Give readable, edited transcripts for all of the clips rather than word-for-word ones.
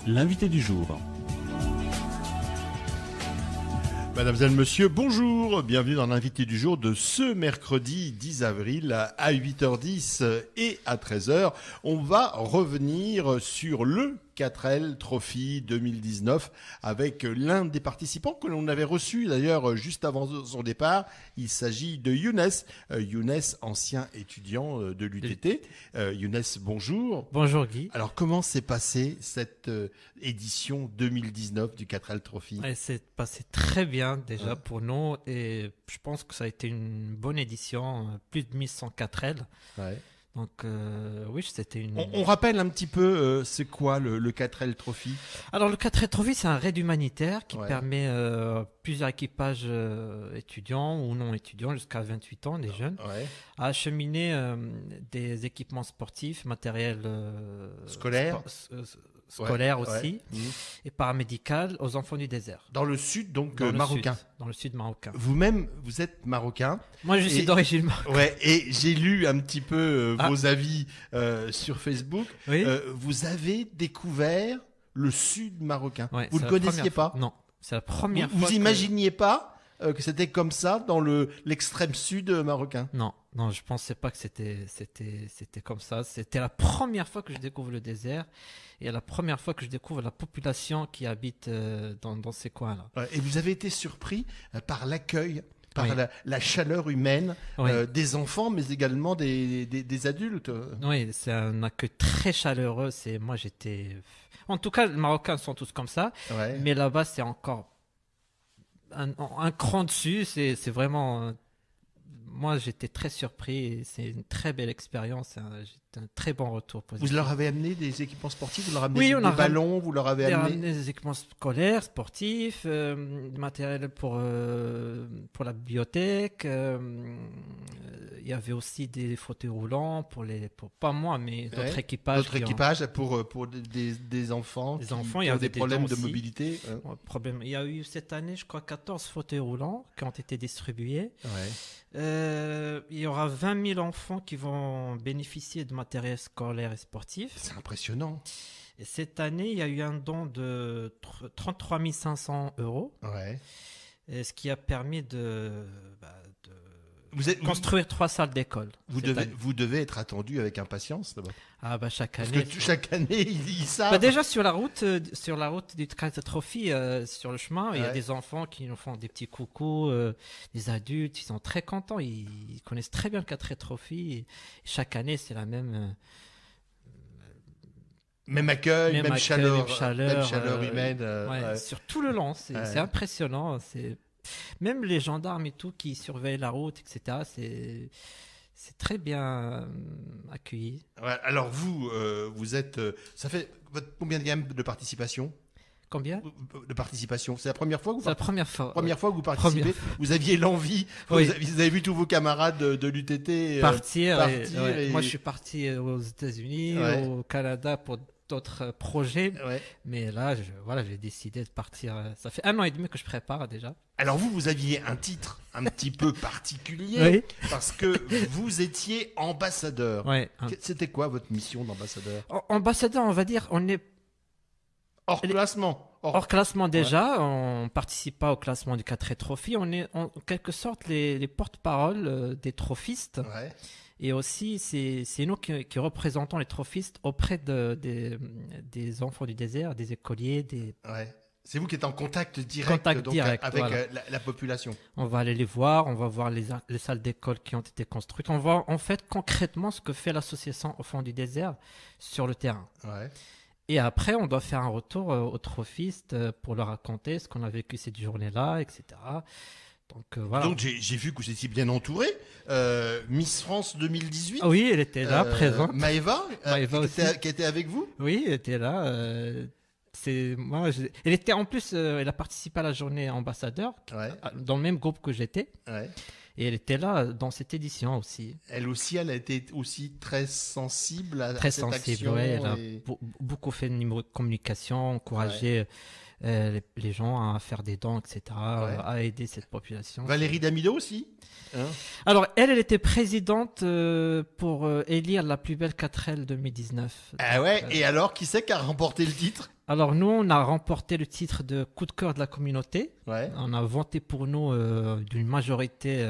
L'invité du jour. Mesdames et messieurs, bonjour, bienvenue dans l'invité du jour de ce mercredi 10 avril à 8h10 et à 13h. On va revenir sur le 4L Trophy 2019 avec l'un des participants que l'on avait reçu d'ailleurs juste avant son départ. Il s'agit de Younes. Younes, ancien étudiant de l'UTT. Younes, bonjour. Bonjour Guy. Alors comment s'est passée cette édition 2019 du 4L Trophy? C'est passé très bien déjà pour nous et je pense que ça a été une bonne édition, plus de 1100 4L. Ouais. Donc oui, c'était une... On rappelle un petit peu c'est quoi le 4L Trophy? Alors le 4L Trophy, c'est un raid humanitaire qui Ouais. permet plusieurs équipages étudiants ou non étudiants jusqu'à 28 ans, des jeunes, Ouais. à acheminer des équipements sportifs, matériel Scolaire. scolaire Ouais, aussi, ouais. Mhm. et paramédical aux enfants du désert. Dans le sud, donc Dans le marocain. sud, dans le sud marocain. Vous-même, vous êtes marocain. Moi, je suis Et- d'origine marocaine. Ouais, et j'ai lu un petit peu Ah. vos avis sur Facebook. Oui. Vous avez découvert le sud marocain. Ouais, Vous c'est le la connaissiez première pas? fois. Non, c'est la première Vous fois. imaginiez pas que c'était comme ça dans l'extrême sud marocain? Non, je pensais pas que c'était comme ça. C'était la première fois que je découvre le désert et la première fois que je découvre la population qui habite dans ces coins-là. Ouais, et vous avez été surpris par l'accueil, par Oui. la chaleur humaine Oui. des enfants, mais également des adultes. Oui, c'est un accueil très chaleureux. Moi, j'étais. En tout cas, les Marocains sont tous comme ça, Ouais. mais là-bas, c'est encore un cran dessus. C'est vraiment. Moi, j'étais très surpris. Et c'est une très belle expérience. J'ai un très bon retour positif. Vous leur avez amené des équipements sportifs, vous leur avez Oui, amené on a des ballons, vous leur avez J'ai amené... ramené des équipements scolaires, sportifs, du matériel pour la bibliothèque. Il y avait aussi des fauteuils roulants pour pas moi, mais d'autres Ouais, équipages. D'autres équipages pour des enfants Des qui, enfants, qui il y ont avait des des problèmes gens de aussi. mobilité. Problème. Il y a eu cette année, je crois, 14 fauteuils roulants qui ont été distribués. Ouais. Il y aura 20 000 enfants qui vont bénéficier de matériel scolaire et sportif. C'est impressionnant. Et cette année, il y a eu un don de 33 500 euros. Ouais. Et ce qui a permis de Vous construire 3 salles d'école. cette année. vous devez être attendu avec impatience là-bas. Ah bah chaque Parce année. que chaque année, ils savent. Bah déjà sur la route du Trophy, sur le chemin, il y a Ouais. des enfants qui nous font des petits coucous, des adultes, ils sont très contents, ils connaissent très bien le 4 Trophy. Et chaque année, c'est la même. Même accueil, même accueil, chaleur, même chaleur, humaine. Ouais, Ouais. sur tout le long, c'est Ouais. c'est impressionnant. Même les gendarmes et tout qui surveillent la route, etc. C'est très bien accueilli. Ouais, alors vous êtes... ça fait combien de games de participation? Combien? De participation. C'est la première fois que vous C'est la première fois. Première fois que vous participez, Première vous aviez l'envie, Oui. vous avez vu tous vos camarades de l'UTT Partir. partir Ouais. et- Moi, je suis parti aux États-Unis, Ouais. au Canada pour d'autres projets. Ouais. Mais là, j'ai décidé de partir. Ça fait 1 an et demi que je prépare déjà. Alors vous aviez un titre un petit peu particulier parce que vous étiez ambassadeur. Ouais. C'était quoi votre mission d'ambassadeur? Ambassadeur, on va dire, on est Hors Elle est- classement. hors classement déjà. On participe pas au classement du 4 Trophy. On est en quelque sorte les porte-parole des trophistes. Ouais. Et aussi, c'est nous qui représentons les trophistes auprès des enfants du désert, des écoliers, Ouais. C'est vous qui êtes en contact direct, avec voilà. la population. On va aller les voir, on va voir les salles d'école qui ont été construites. On voit en fait concrètement ce que fait l'association Enfants du désert sur le terrain. Ouais. Et après, on doit faire un retour aux trophistes pour leur raconter ce qu'on a vécu cette journée-là, etc. Donc voilà. Donc j'ai vu que vous étiez bien entouré. Miss France 2018. Ah oui, elle était là, présente. Maëva, Maëva qui était avec vous. Oui, elle était là. Elle était en plus, elle a participé à la journée ambassadeur, Ouais. dans le même groupe que j'étais. Ouais. Et elle était là dans cette édition aussi. Elle aussi, elle a été aussi très sensible à Très cette sensible, action. ouais. Elle a et- beaucoup fait de niveau de communication, encouragé les gens à faire des dons, etc., Ouais. à aider cette population. Valérie Damido aussi, hein? Alors, elle était présidente pour élire la plus belle 4L 2019. Ah Donc, ouais, et alors, qui c'est qui a remporté le titre? alors, nous, on a remporté le titre de coup de cœur de la communauté. Ouais. On a voté pour nous d'une majorité.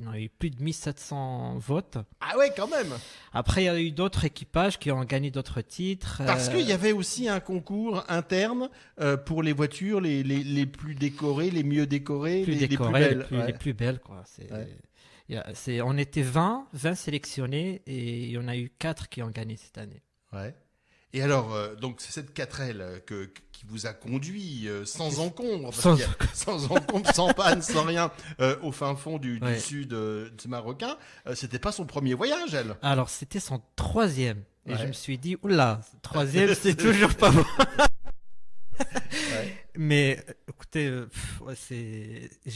On a eu plus de 1700 votes. Ah ouais, quand même. Après, il y a eu d'autres équipages qui ont gagné d'autres titres. Parce qu'il y avait aussi un concours interne pour les voitures les plus décorées, les mieux décorées, plus les décorées, plus belles. les plus belles, quoi. Ouais. On était 20 sélectionnés et il y en a eu 4 qui ont gagné cette année. Ouais. Et alors, donc c'est cette 4L qui vous a conduit sans encombre, sans encombre, sans panne, sans rien, au fin fond du Ouais. sud marocain. C'était pas son premier voyage, elle. Alors, c'était son 3e. Et Ouais. je me suis dit, oula, 3e, c'est toujours pas bon. Ouais. Mais écoutez,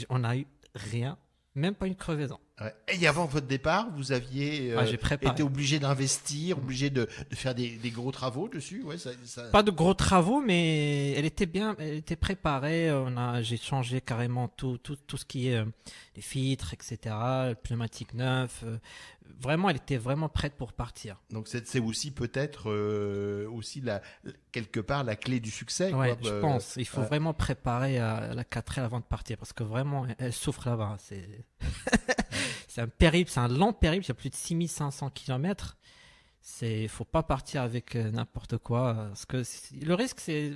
on a eu rien, même pas une crevaison. Ouais. Et avant votre départ, vous aviez J'ai préparé. été obligé d'investir, obligé de faire des gros travaux dessus. Ouais, Pas de gros travaux, mais elle était préparée. J'ai changé carrément tout ce qui est les filtres, etc., le pneumatique neuf. Vraiment, elle était vraiment prête pour partir. Donc c'est aussi peut-être aussi quelque part la clé du succès. Ouais, quoi. je pense. Il faut ouais. vraiment préparer à la 4L avant de partir parce que vraiment, elle souffre là-bas. C'est un périple, c'est un long périple. Il y a plus de 6500 km. Faut pas partir avec n'importe quoi. Parce que le risque, c'est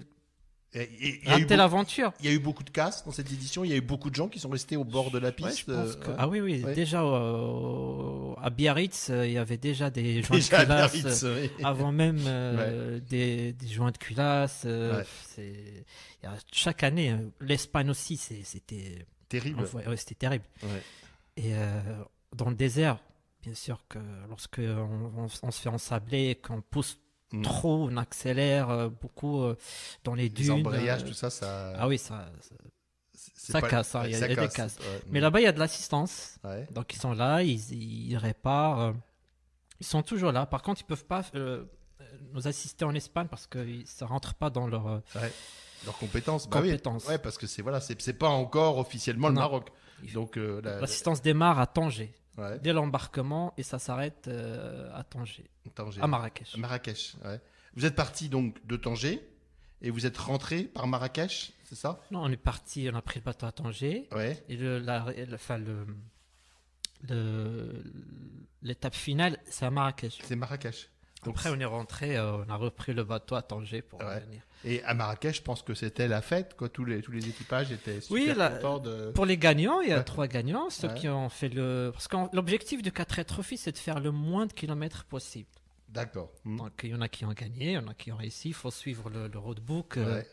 Il y a eu rater l'aventure. il y a eu beaucoup de casses dans cette édition. Il y a eu beaucoup de gens qui sont restés au bord de la Ouais, piste. je pense que... ouais. Ah oui, Ouais. déjà à Biarritz, il y avait déjà des joints Déjà à de culasse Biarritz, oui. avant même des joints de culasse. Ouais. Chaque année, l'Espagne aussi, c'était Terrible. c'était terrible. Ouais. Et dans le désert, bien sûr que lorsque on se fait ensabler, qu'on pousse Mm. trop, on accélère beaucoup dans les Les dunes. embrayages, tout ça, Ah oui, ça c'est pas- casse, hein, il y a des casse. casses. Ouais. Mais là-bas, il y a de l'assistance. Ouais. Donc ils sont là, ils réparent. Ils sont toujours là. Par contre, ils peuvent pas nous assister en Espagne parce que ça rentre pas dans leur Ouais. Leurs compétences. Bah oui. compétences. Ouais, parce que c'est pas encore officiellement le Non. Maroc. Donc L'assistance démarre à Tanger ouais. dès l'embarquement et ça s'arrête à Tanger, Tanger. à Marrakech. Marrakech. Ouais. Vous êtes parti donc de Tanger et vous êtes rentré par Marrakech, c'est ça? Non, on est parti, on a pris le bateau à Tanger Ouais. et l'étape finale, c'est à Marrakech. C'est Marrakech. Donc, Après, on est rentré, on a repris le bateau à Tanger pour Ouais. revenir. et à Marrakech, je pense que c'était la fête, quoi. Tous les équipages étaient super Oui, contents de. Pour les gagnants, il y a Ouais. 3 gagnants, ceux Ouais. qui ont fait parce que l'objectif de 4 Trophy, c'est de faire le moins de kilomètres possible. D'accord. Donc il y en a qui ont gagné, il y en a qui ont réussi. Il faut suivre le roadbook, Ouais.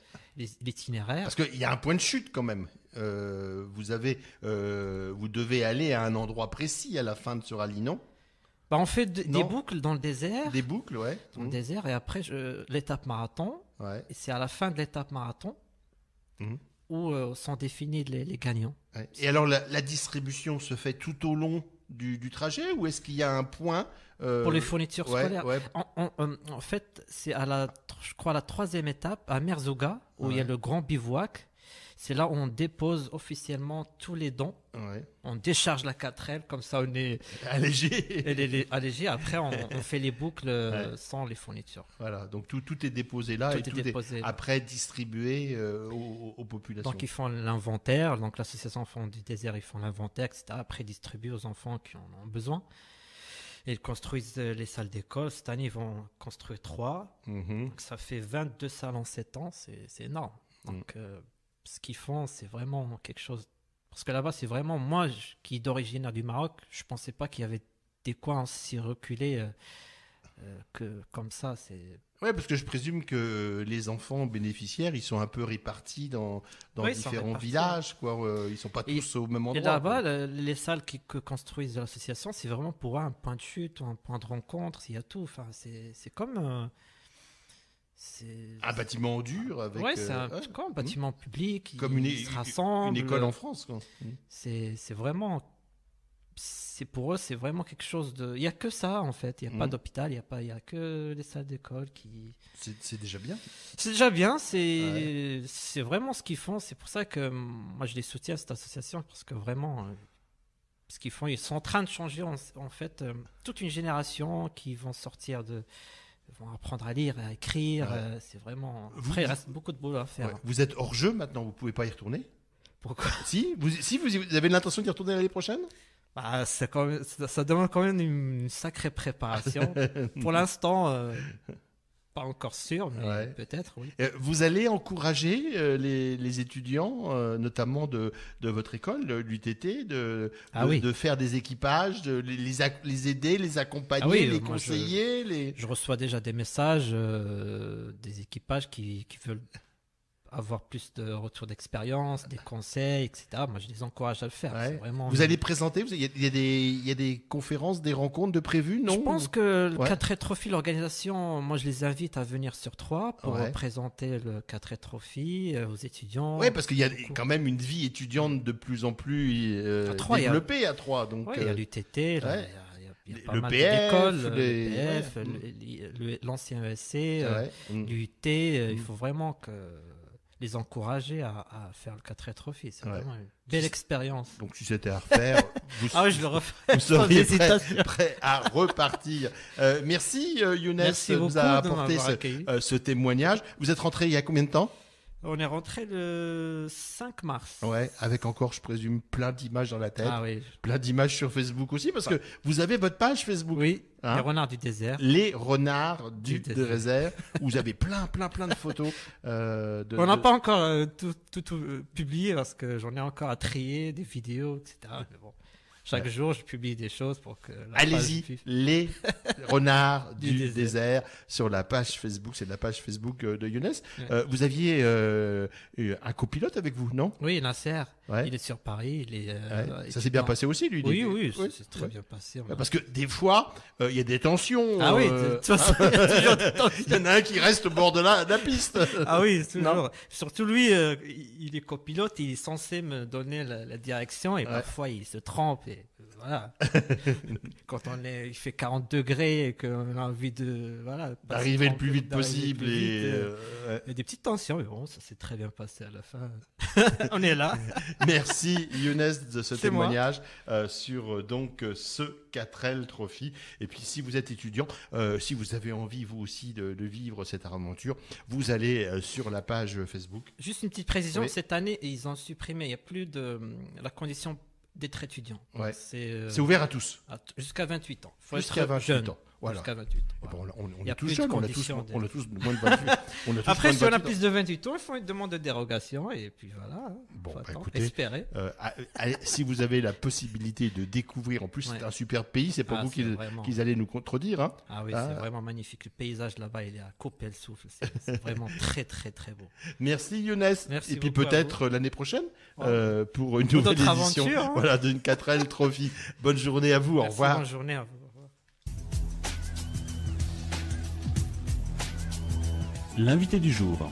l'itinéraire. Parce qu'il y a un point de chute quand même. Vous devez aller à un endroit précis à la fin de ce rallye, non? Bah, on fait des Non. boucles dans le désert, Des boucles, ouais. dans le désert, et après l'étape marathon. Ouais. Et c'est à la fin de l'étape marathon Mhm. où sont définis les gagnants. Ouais. Et alors la distribution se fait tout au long du trajet ou est-ce qu'il y a un point Pour les fournitures ouais, scolaires. ouais. En fait, c'est je crois, la 3e étape, à Merzouga, où il y a Ouais. le grand bivouac. C'est là où on dépose officiellement tous les dons. Ouais. On décharge la 4L, comme ça on est Allégé. elle est allégé. Après, on fait les boucles Ouais. sans les fournitures. Voilà, donc tout est déposé là Tout et est tout déposé. est après distribué aux populations. Donc, ils font l'inventaire. Donc, l'association Enfants du désert, ils font l'inventaire, etc. Après, ils distribuent aux enfants qui en ont besoin. Et ils construisent les salles d'école. Cette année, ils vont construire 3. Mhm. Donc, ça fait 22 salles en 7 ans. C'est énorme. Donc, ce qu'ils font, c'est vraiment quelque chose. Parce que là-bas, c'est vraiment. Moi, qui est d'origine du Maroc, je pensais pas qu'il y avait des coins aussi reculés que comme ça. Ouais, parce que je présume que les enfants bénéficiaires, ils sont un peu répartis dans Oui, ils sont différents répartis. villages, quoi. Ils sont pas Et- tous au même endroit. Et là-bas, quoi. les salles que construisent l'association, c'est vraiment pour un point de chute, un point de rencontre, il y a tout. Enfin, c'est comme. Un bâtiment dur avec. Ouais, c'est un, ouais, quoi, un bâtiment public, comme ils se rassemblent. une école en France, quoi. C'est vraiment c'est pour eux, c'est vraiment quelque chose de. Il n'y a que ça en fait. Il n'y a pas d'hôpital, il y a que les salles d'école qui. C'est déjà bien. C'est déjà bien. C'est vraiment ce qu'ils font. C'est pour ça que moi je les soutiens cette association parce que vraiment ce qu'ils font, ils sont en train de changer en fait toute une génération qui vont sortir de. Vont apprendre à lire, à écrire. C'est vraiment. Après, il reste beaucoup de boulot à faire. Ouais. Vous êtes hors jeu maintenant, vous pouvez pas y retourner. Pourquoi? Si vous avez l'intention d'y retourner l'année prochaine? Bah, ça demande quand même une sacrée préparation. Pour l'instant, pas encore sûr, mais peut-être, oui. Vous allez encourager les étudiants, notamment de votre école, l'UTT, de faire des équipages, de les aider, les accompagner, les conseiller. Je reçois déjà des messages des équipages qui veulent avoir plus de retour d'expérience, des conseils, etc. Moi, je les encourage à le faire. Ouais. C'est vraiment... Vous allez présenter, il y a des conférences, des rencontres de prévues, non? Je pense que le 4 Trophy, l'organisation, moi, je les invite à venir sur Troyes pour présenter le 4 Trophy aux étudiants. Oui, parce qu'il y a quand même une vie étudiante de plus en plus développée à Troyes. Donc, il y a l'UTT, il y a pas mal d'écoles, l'ancien ESC, l'UT. Il faut vraiment que... les encourager à faire le 4 Trophy. C'est vraiment une belle expérience. Donc, si c'était à refaire, vous seriez prêt à repartir. Merci Younes de nous avoir apporté ce témoignage. Vous êtes rentré il y a combien de temps? On est rentré le 5 mars. Ouais, avec encore, je présume, plein d'images dans la tête. Ah oui. Plein d'images sur Facebook aussi, parce que vous avez votre page Facebook. Oui, les renards du désert. Les renards du désert, où vous avez plein de photos. On n'a pas encore tout publié, parce que j'en ai encore à trier, des vidéos, etc. Mais bon. Chaque jour, je publie des choses pour que... Allez-y, les renards du désert sur la page Facebook. C'est la page Facebook de Younes. Vous aviez un copilote avec vous, non? Oui, Nasser. Il est sur Paris. Ça s'est bien passé aussi, lui? Oui, c'est très bien passé. Parce que des fois, il y a des tensions. Ah oui, de toute façon, il y a toujours des tensions. Il y en a un qui reste au bord de la piste. Ah oui, toujours. Surtout lui, il est copilote, il est censé me donner la direction et parfois il se trompe. Voilà. Quand il fait 40 degrés et qu'on a envie d'arriver le plus vite possible. Il y a des petites tensions, mais bon, ça s'est très bien passé à la fin. On est là. Merci Younes de ce témoignage sur ce 4L Trophy. Et puis si vous êtes étudiant, si vous avez envie vous aussi de vivre cette aventure, vous allez sur la page Facebook. Juste une petite précision, cette année ils ont supprimé, il n'y a plus de la condition d'être étudiant. Ouais. C'est ouvert à tous. Jusqu'à 28 ans. Jusqu'à 28 ans. Voilà. Jusqu'à 28 ans. Bon, on est tous jeunes, on a tous moins de 28. Après, si on a plus de 28 ans, il faut une demande de dérogation et puis voilà. Bon, écoutez, espérer. Si vous avez la possibilité de découvrir, en plus c'est un super pays, c'est pas vous qu'ils allaient nous contredire. Hein. Ah oui, c'est vraiment magnifique. Le paysage là-bas, il est à couper le souffle. C'est vraiment très très très beau. Merci Younes. Merci et puis peut-être l'année prochaine pour une nouvelle édition aventure, voilà, d'une 4L Trophy. Bonne journée à vous. Au revoir. Bonne journée à vous. L'invité du jour.